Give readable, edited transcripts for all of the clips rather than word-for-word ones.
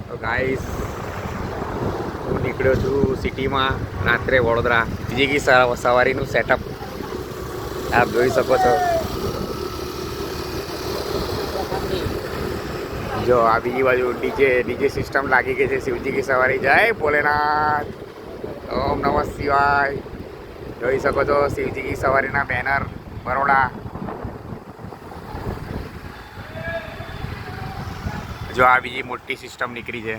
તો ગાઈસ હું નીકળ્યો છું સિટીમાં રાત્રે વડોદરા બીજી સવારીનું સેટઅપ આપ જોઈ શકો છો. જો આ બીજી બાજુ ડીજે સિસ્ટમ લાગી ગઈ છે. શિવજી કી સવારી જય ભોલેનાથ, ઓમ નમઃ શિવાય. જોઈ શકો છો શિવજી કી સવારીના બેનર બરોડા. જો આ બીજી મોટી સિસ્ટમ નીકળી છે.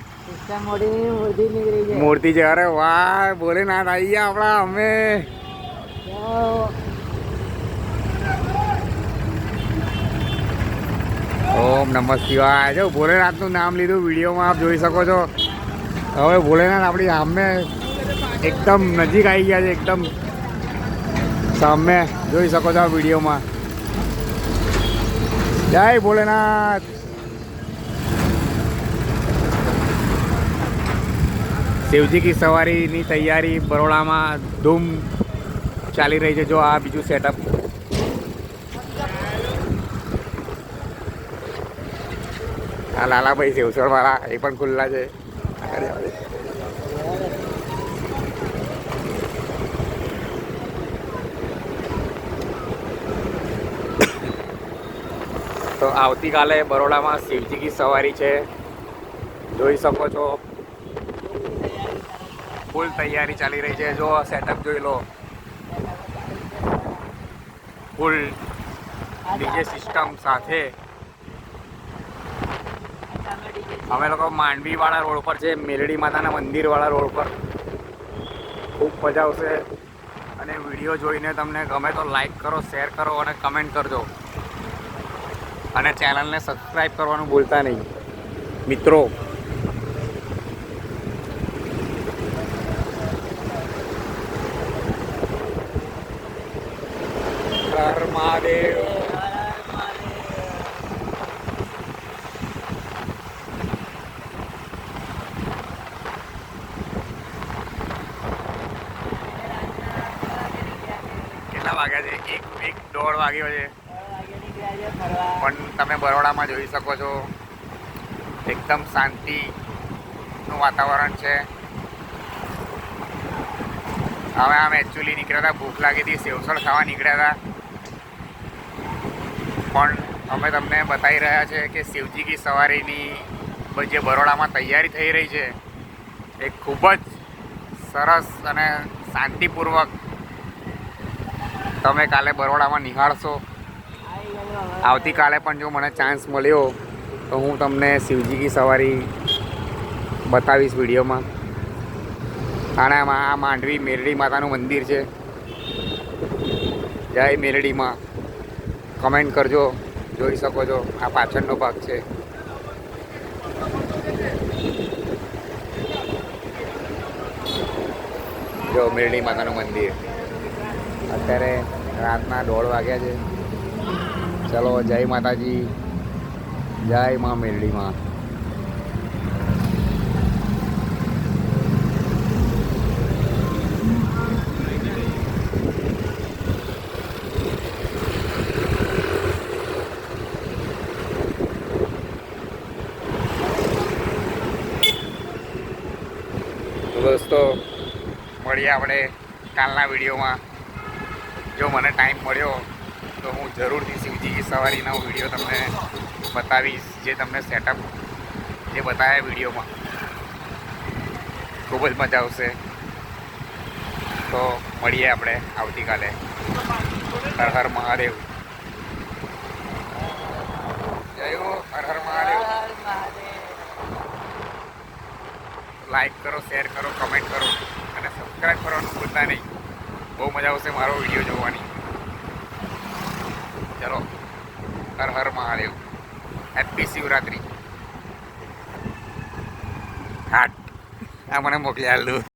મૂર્તિ છે. અરે વાહ, ભોલેનાથ આવી ગયા આપણા. અમે ઓમ નમઃ શિવાય. જો ભોલેનાથનું નામ લીધું વિડીયોમાં આપ જોઈ શકો છો. હવે ભોલેનાથ આપણી સામે એકદમ નજીક આવી ગયા છે. એકદમ સામે જોઈ શકો છો આ વિડીયોમાં. જય ભોલેનાથ. શિવજી કી સવારીની તૈયારી બરોડામાં ધૂમ ચાલી રહી છે. જો આ બીજું સેટઅપ. આ લાલાભાઈ સેવસળવાળા એ પણ ખુલ્લા છે. તો આવતીકાલે બરોડામાં શિવજી કી સવારી છે. જોઈ શકો છો ફૂલ તૈયારી ચાલી રહી છે. જો સેટઅપ જોઈ લો, ફૂલ ડીજે સિસ્ટમ સાથે. અમે લોકો માંડવીવાળા રોડ પર છે, મેલડી માતાના મંદિરવાળા રોડ પર. ખૂબ મજા આવશે. અને વિડીયો જોઈને તમને ગમે તો લાઈક કરો, શેર કરો અને કમેન્ટ કરજો. અને ચેનલને સબસ્ક્રાઈબ કરવાનું ભૂલતા નહીં મિત્રો. હર મહાદેવ. કેટલા વાગ્યા છે? એક દોઢ વાગ્યો છે. પણ તમે બરોડામાં જોઈ શકો છો એકદમ શાંતિનું વાતાવરણ છે. હવે આમ એકચ્યુઅલી નીકળ્યા હતા, ભૂખ લાગી હતી, સેવસળ ખાવા નીકળ્યા હતા. પણ અમે તમને બતાવી રહ્યા છે કે શિવજી કી સવારીની જે બરોડામાં તૈયારી થઈ રહી છે એ ખૂબ જ સરસ અને શાંતિપૂર્વક તમે કાલે બરોડામાં નિહાળશો. આવતીકાલે પણ જો મને ચાન્સ મળ્યો તો હું તમને શિવજી કી સવારી બતાવીશ વિડીયોમાં. અને આ માંડવી મેલડી માતાનું મંદિર છે. જય મેલડીમાં કમેન્ટ કરજો. જોઈ શકો છો આ પાછળનો ભાગ છે. જો મેલડી માતાનું મંદિર. અત્યારે રાતના 1:30 વાગ્યા છે. ચલો, જય માતાજી, જય મા મેલડીમાં. તો દોસ્તો મળીએ આપણે કાલના વિડીયોમાં. જો મને ટાઈમ મળ્યો તો હું જરૂરથી શિવજી કી સવારીનો વિડીયો તમને બતાવીશ. જે તમને સેટઅપ જે બતાવ્યા વિડીયોમાં ખૂબ જ મજા આવશે. તો મળીએ આપણે આવતીકાલે. હર હર મહાદેવ. જય હો, હર હર મહાદેવ. લાઈક કરો, શેર કરો, કમેન્ટ કરો અને સબસ્ક્રાઈબ કરવાનું ભૂલતા નહીં. બહુ મજા આવશે મારો વિડીયો જોવાની. ચલો, હર હર મહાદેવ. હેપી શિવરાત્રી. હાટ આ મને મોકલી આલું.